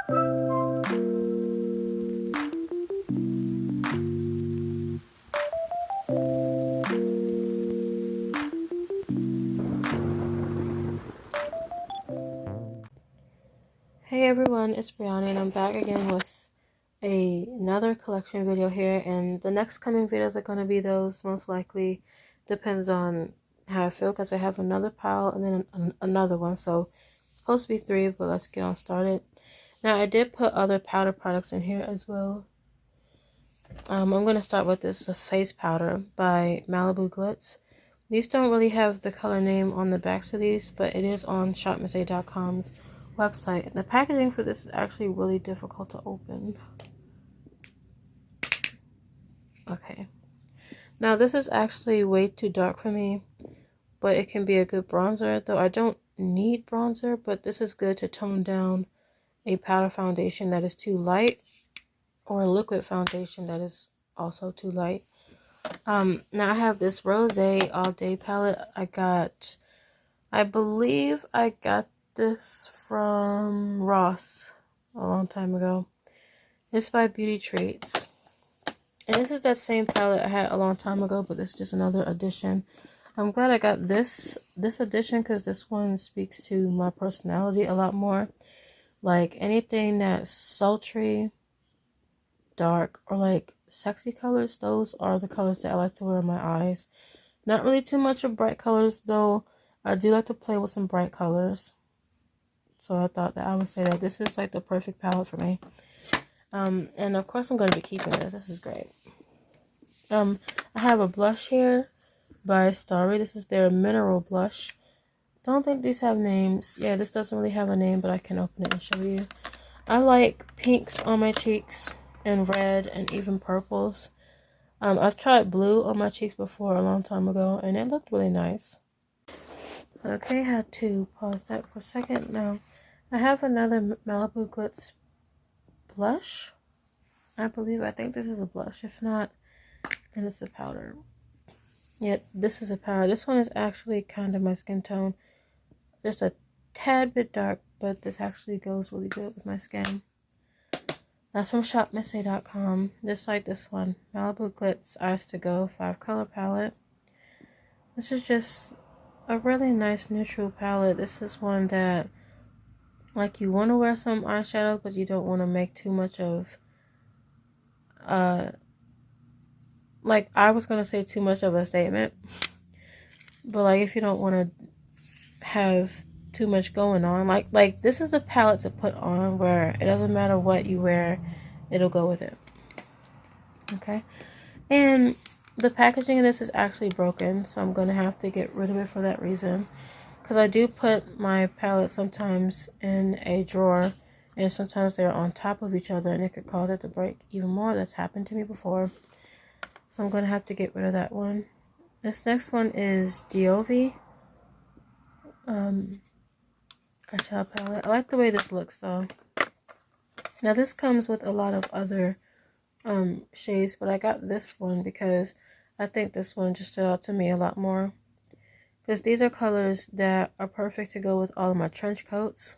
Hey everyone, it's Brianna and I'm back again with another collection video here, and the next coming videos are going to be those, most likely. Depends on how I feel, because I have another pile and then another one, so it's supposed to be 3, but let's get on started. Now I did put other powder products in here as well. I'm going to start with this face powder by Malibu Glitz. These don't really have the color name on the backs of these, but it is on shopmirei.com's website. The packaging for this is actually really difficult to open. Okay. Now this is actually way too dark for me, but it can be a good bronzer, though I don't need bronzer, but this is good to tone down a powder foundation that is too light, or a liquid foundation that is also too light. Now I have this Rose All Day palette. I believe I got this from Ross a long time ago. It's by Beauty Treats. And this is that same palette I had a long time ago, but this is just another edition. I'm glad I got this edition, because this one speaks to my personality a lot more. Like anything that's sultry, dark, or like sexy colors, those are the colors that I like to wear in my eyes. Not really too much of bright colors, though I do like to play with some bright colors. So I thought that I would say that this is like the perfect palette for me. And of course I'm going to be keeping this. This is great. I have a blush here by Starry. This is their mineral blush. Don't think these have names. Yeah, this doesn't really have a name, but I can open it and show you. I like pinks on my cheeks, and red, and even purples. I've tried blue on my cheeks before a long time ago, and it looked really nice. Okay, had to pause that for a second. Now, I have another Malibu Glitz blush. I think this is a blush. If not, then it's a powder. Yeah, this is a powder. This one is actually kind of my skin tone. Just a tad bit dark, but this actually goes really good with my skin. That's from shopmirei.com. Just like this one, Malibu Glitz Eyes to Go 5-color palette. This is just a really nice neutral palette. This is one that, like, you want to wear some eyeshadow, but you don't want to make too much of, like, I was going to say too much of a statement. But, like, if you don't want to have too much going on, like this is the palette to put on where it doesn't matter what you wear, it'll go with it. Okay. And the packaging of this is actually broken, so I'm going to have to get rid of it for that reason. Because I do put my palette sometimes in a drawer, and sometimes they're on top of each other, and it could cause it to break even more. That's happened to me before. So I'm going to have to get rid of that one. This next one is Giovi eyeshadow palette. I like the way this looks, though. Now this comes with a lot of other shades, but I got this one because I think this one just stood out to me a lot more, because these are colors that are perfect to go with all of my trench coats.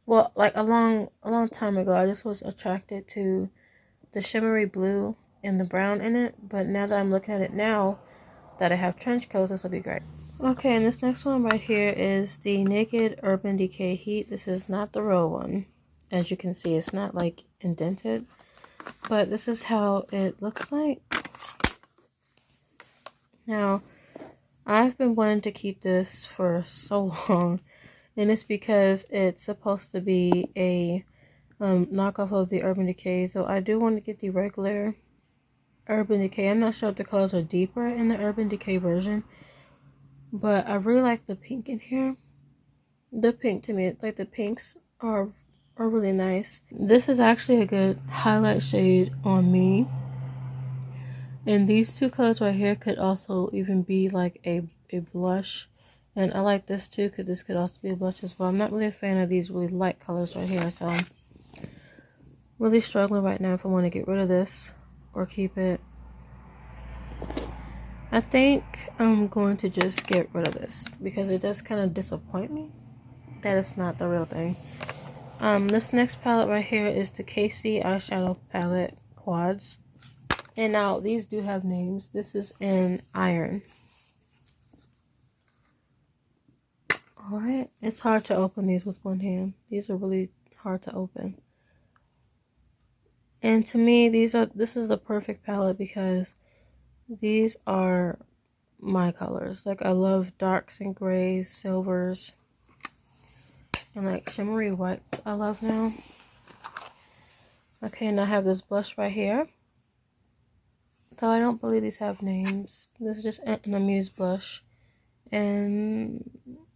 Well, like a long time ago, I just was attracted to the shimmery blue and the brown in it, but now that I'm looking at it now that I have trench coats, this will be great. Okay, and this next one right here is the Naked Urban Decay Heat. This is not the real one. As you can see, it's not like indented, but this is how it looks like. Now, I've been wanting to keep this for so long, and it's because it's supposed to be a knockoff of the Urban Decay, so I do want to get the regular Urban Decay. I'm not sure if the colors are deeper in the Urban Decay version, but I really like the pink in here. The pink, to me, like the pinks are really nice. This is actually a good highlight shade on me. And these two colors right here could also even be like a blush. And I like this too, because this could also be a blush as well. I'm not really a fan of these really light colors right here, so I'm really struggling right now if I want to get rid of this or keep it. I think I'm going to just get rid of this, because it does kind of disappoint me that it's not the real thing. This next palette right here is the KC eyeshadow palette quads. And now these do have names. This is in iron. Alright, it's hard to open these with one hand. These are really hard to open. And to me, this is the perfect palette because these are my colors. Like, I love darks and grays, silvers, and like shimmery whites I love now. Okay, and I have this blush right here. So I don't believe these have names. This is just an Amuse blush. And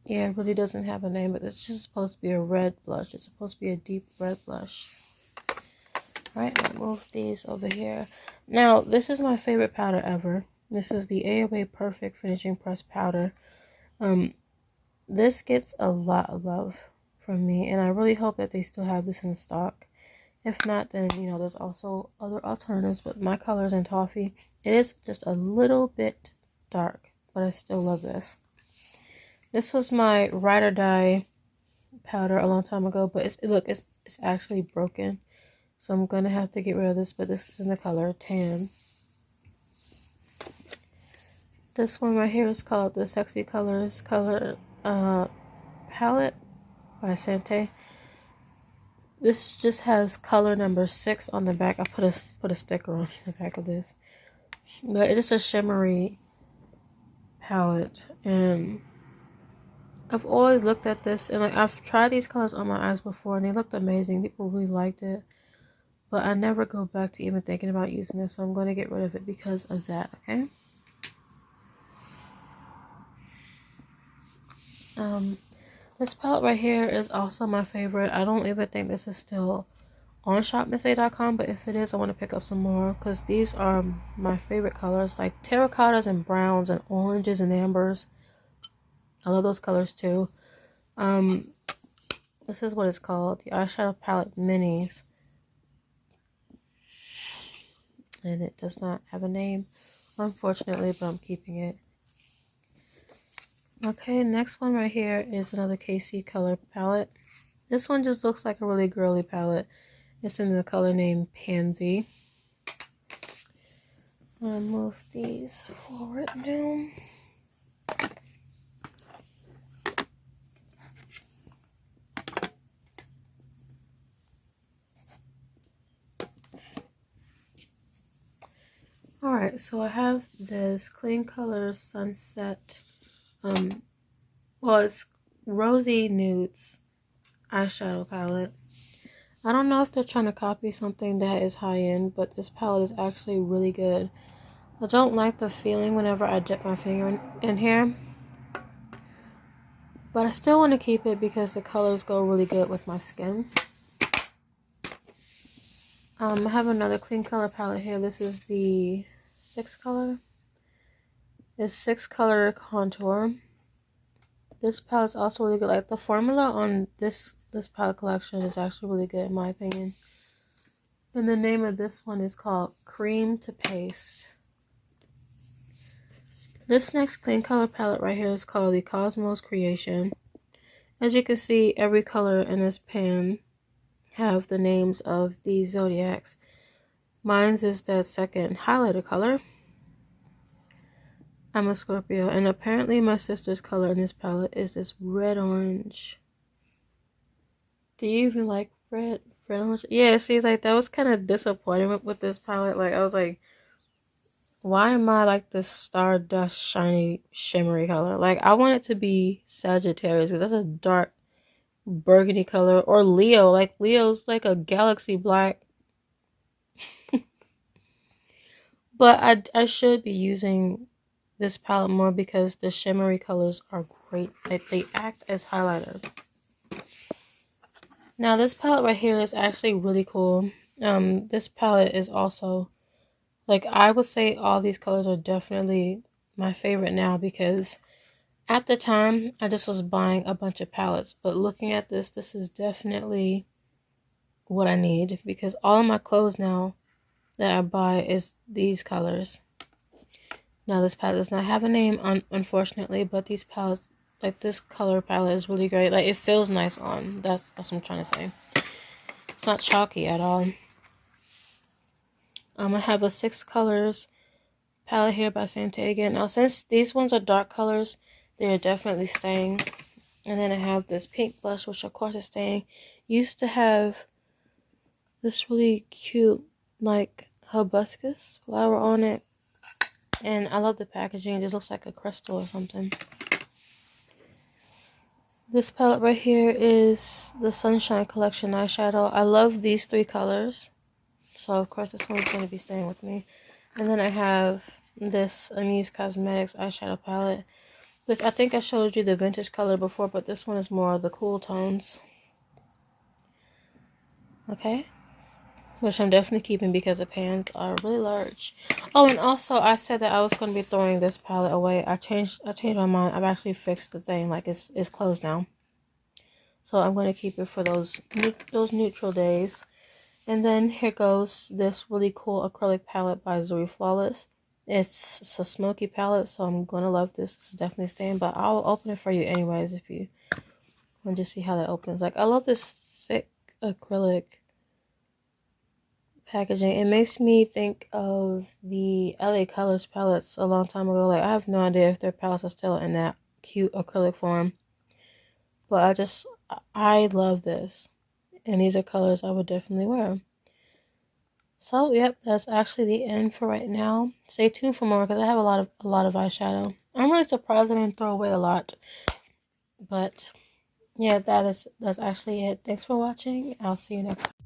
yeah, it really doesn't have a name, but it's just supposed to be a red blush. It's supposed to be a deep red blush. Alright, I'll move these over here. Now, this is my favorite powder ever. This is the AOA Perfect Finishing Press Powder. This gets a lot of love from me, and I really hope that they still have this in stock. If not, then, you know, there's also other alternatives, but my color is in toffee. It is just a little bit dark, but I still love this. This was my Ride or Die powder a long time ago, but it's actually broken. So I'm going to have to get rid of this, but this is in the color Tan. This one right here is called the Sexy Colors Color Palette by Sante. This just has color number 6 on the back. I put a sticker on the back of this. But it's just a shimmery palette, and I've always looked at this, and like I've tried these colors on my eyes before and they looked amazing. People really liked it. But I never go back to even thinking about using it, so I'm going to get rid of it because of that, okay? This palette right here is also my favorite. I don't even think this is still on shopmissay.com, but if it is, I want to pick up some more because these are my favorite colors, like terracottas and browns and oranges and ambers. I love those colors too. This is what it's called, the Eyeshadow Palette Minis. And it does not have a name, unfortunately, but I'm keeping it. Okay, next one right here is another KC color palette. This one just looks like a really girly palette. It's in the color name Pansy. I'll move these forward now. Alright, so I have this Clean Colors Sunset, well, it's Rosy Nudes eyeshadow palette. I don't know if they're trying to copy something that is high-end, but this palette is actually really good. I don't like the feeling whenever I dip my finger in here, but I still want to keep it because the colors go really good with my skin. I have another Clean Color palette here. This is the 6 color. It's 6 color contour. This palette is also really good. Like, the formula on this palette collection is actually really good in my opinion. And the name of this one is called Cream to Paste. This next Clean Color palette right here is called the Cosmos Creation. As you can see, every color in this pan have the names of the zodiacs. Mine's is that second highlighter color. I'm a Scorpio, and apparently my sister's color in this palette is this red orange. Do you even like red orange? Yeah, see, like, that was kind of disappointing with this palette. Like, I was like, why am I like this stardust shiny shimmery color? Like, I want it to be Sagittarius because that's a dark burgundy color, or Leo. Like, Leo's like a galaxy black. But I should be using this palette more because the shimmery colors are great. Like, they act as highlighters. Now this palette right here is actually really cool. This palette is also, like, I would say all these colors are definitely my favorite now because at the time I just was buying a bunch of palettes, but looking at this is definitely what I need because all of my clothes now that I buy is these colors. Now this palette does not have a name, unfortunately, but these palettes, like this color palette, is really great. Like, it feels nice on. That's what I'm trying to say. It's not chalky at all. I have a 6 colors palette here by Santaga. Now, since these ones are dark colors, they're definitely staying. And then I have this pink blush, which of course is staying. Used to have this really cute, like, hibiscus flower on it. And I love the packaging. It just looks like a crystal or something. This palette right here is the Sunshine Collection eyeshadow. I love these 3 colors. So, of course, this one's going to be staying with me. And then I have this Amuse Cosmetics eyeshadow palette, which I think I showed you the vintage color before, but this one is more of the cool tones. Okay? Which I'm definitely keeping because the pans are really large. Oh, and also I said that I was going to be throwing this palette away. I changed my mind. I've actually fixed the thing. Like, it's closed now. So I'm going to keep it for those neutral days. And then here goes this really cool acrylic palette by Zoe Flawless. It's a smoky palette, so I'm going to love this. This is definitely staying, but I'll open it for you anyways if you want to see how that opens. Like, I love this thick acrylic packaging. It makes me think of the LA Colors palettes a long time ago. Like, I have no idea if their palettes are still in that cute acrylic form, but I love this, and these are colors I would definitely wear. So, yep, that's actually the end for right now. Stay tuned for more because I have a lot of eyeshadow. I'm really surprised I didn't throw away a lot, but yeah, that's actually it. Thanks for watching. I'll see you next time.